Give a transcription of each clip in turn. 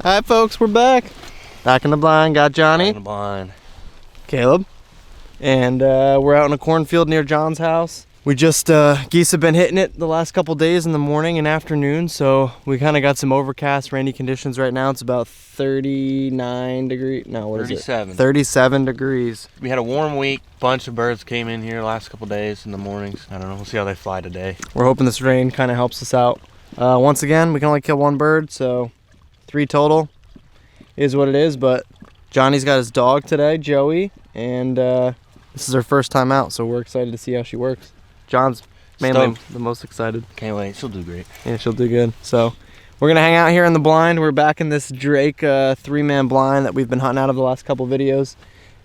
All right, folks, we're back. Back in the blind. Got Johnny. Back in the blind. Caleb. And we're out in a cornfield near John's house. We just, geese have been hitting it the last couple days in the morning and afternoon, so we kind of got some overcast, rainy conditions right now. It's about 39 degrees. No, what 37. is it? 37 degrees. We had a warm week. Bunch of birds came in here the last couple days in the mornings. I don't know. We'll see how they fly today. We're hoping this rain kind of helps us out. Once again, we can only kill one bird, so 3 total is what it is, but Johnny's got his dog today, Joey, and this is her first time out, so we're excited to see how she works. John's mainly the most excited. Can't wait. She'll do great. Yeah, she'll do good. So we're gonna hang out here in the blind. We're back in this Drake 3-man blind that we've been hunting out of the last couple videos.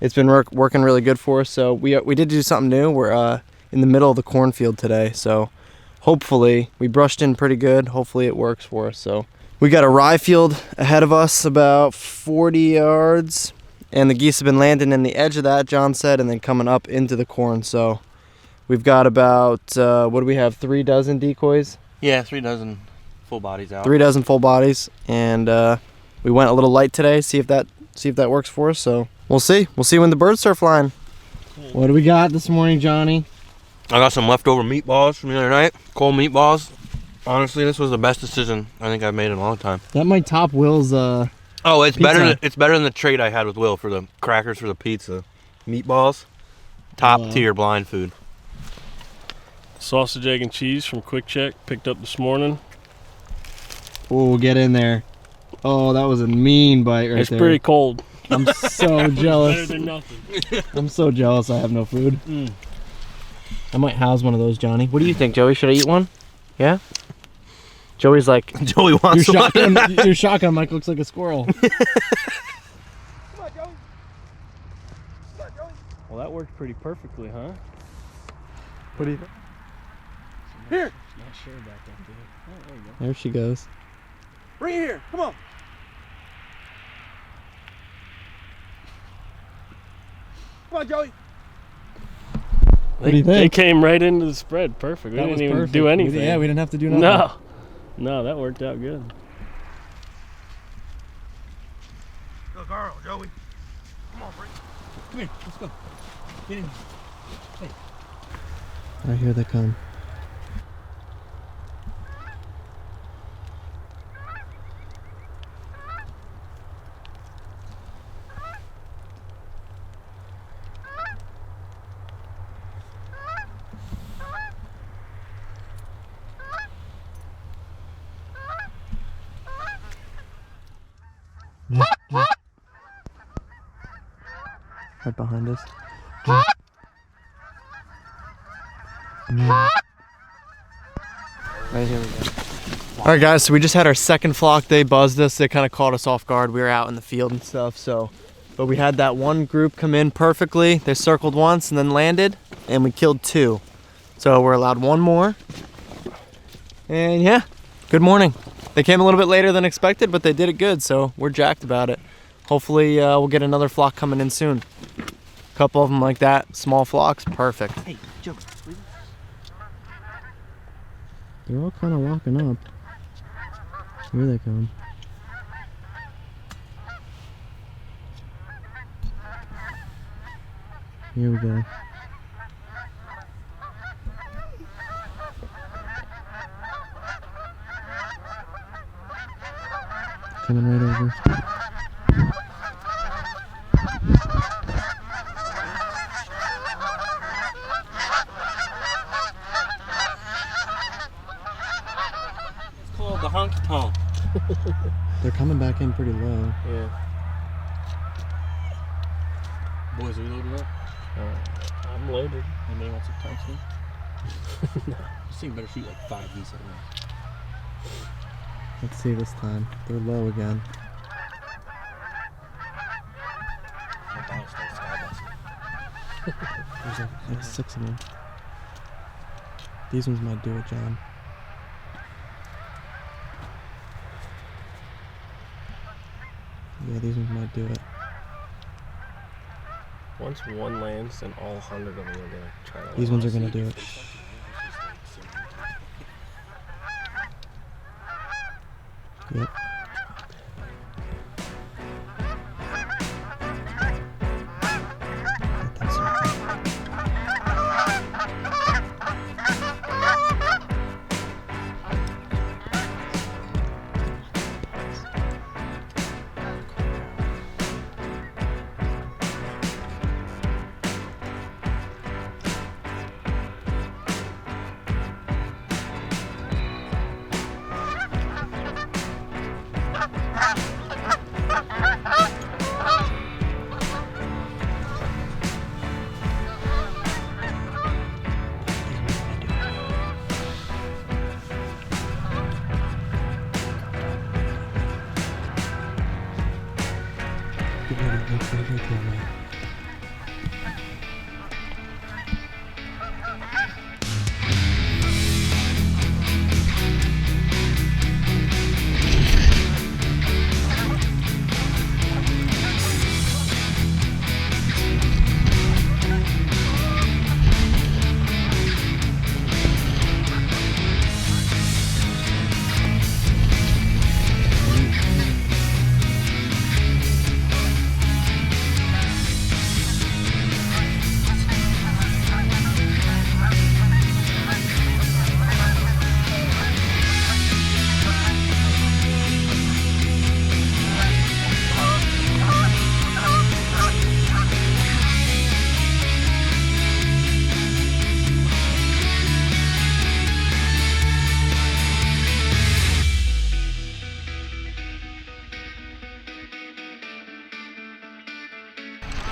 It's been working really good for us. So we did do something new. We're in the middle of the cornfield today. So hopefully we brushed in pretty good. Hopefully it works for us. So we got a rye field ahead of us about 40 yards. And the geese have been landing in the edge of that, John said, and then coming up into the corn. So we've got about, what do we have, 3 dozen decoys? Yeah, 3 dozen full bodies out. 3 dozen full bodies, and we went a little light today, see if that works for us, so we'll see. We'll see when the birds start flying. What do we got this morning, Johnny? I got some leftover meatballs from the other night, cold meatballs. Honestly, this was the best decision I think I've made in a long time. That might top Will's oh, it's pizza. better than the trade I had with Will for the crackers for the pizza. Meatballs, top tier blind food. Sausage, egg, and cheese from Quick Check, picked up this morning. Oh, get in there. Oh, that was a mean bite right it's there. It's pretty cold. I'm so jealous. Better than nothing. I'm so jealous I have no food. I might house one of those, Johnny. What do you think, Joey? Should I eat one? Yeah? Joey's like, Joey wants one. Your shotgun mic looks like a squirrel. Come on, Joey. Come on, Joey. Well, that worked pretty perfectly, huh? What do you think? Here. Not sure about that, dude. Oh, there you go. There she goes. Bring it here. Come on. Come on, Joey. What do you think? They came right into the spread. Perfect. We didn't even do anything. Yeah, we didn't have to do nothing. No, that worked out good. Good girl, Joey. Come on, Bree. Come here. Let's go. Get in. Hey. Right here they come. Right behind us. Right here we go. All right, guys, so we just had our second flock. They buzzed us. They kind of caught us off guard. We were out in the field and stuff, but we had that one group come in perfectly. They circled once and then landed, and we killed 2. So we're allowed 1 more. And yeah, good morning. They came a little bit later than expected, but they did it good, so we're jacked about it. Hopefully we'll get another flock coming in soon. A couple of them like that, small flocks, perfect. Hey, Joe. They're all kind of walking up. Here they come. Here we go. Coming right over. It's called the honky tonk. They're coming back in pretty low. Yeah. Boys, are we loaded up? I'm loaded. Anybody want some tungsten? No. This thing better shoot like 5 geese at once. Let's see this time. They're low again. There's 6 of them. These ones might do it, John. Yeah, these ones might do it. Once one lands, then all 100 of them are going to try to These ones are going to do it. Yep.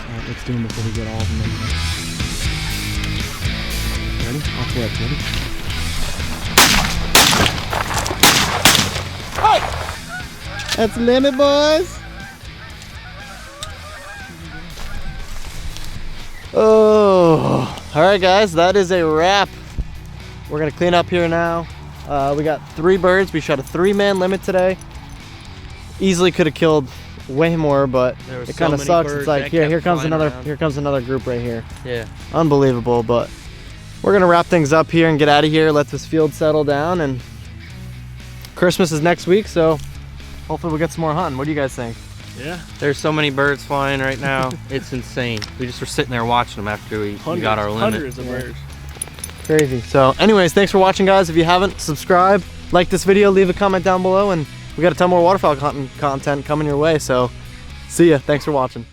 Alright, let's do them before we get all of them in here. Ready? I'll flip. Ready? Hey! That's limit, boys! Oh, alright guys, that is a wrap. We're gonna clean up here now. We got 3 birds. We shot a 3-man limit today. Easily could have killed way more, but it kind of sucks. It's like here comes another group right here. Yeah. Unbelievable, but we're gonna wrap things up here and get out of here, let this field settle down, and Christmas is next week, so hopefully we'll get some more hunting. What do you guys think? Yeah. There's so many birds flying right now. It's insane. We just were sitting there watching them after we got our limit. Hundreds of birds. Crazy. So anyways, thanks for watching, guys. If you haven't, subscribe, like this video, leave a comment down below, and we got a ton more waterfowl content coming your way, so see ya. Thanks for watching.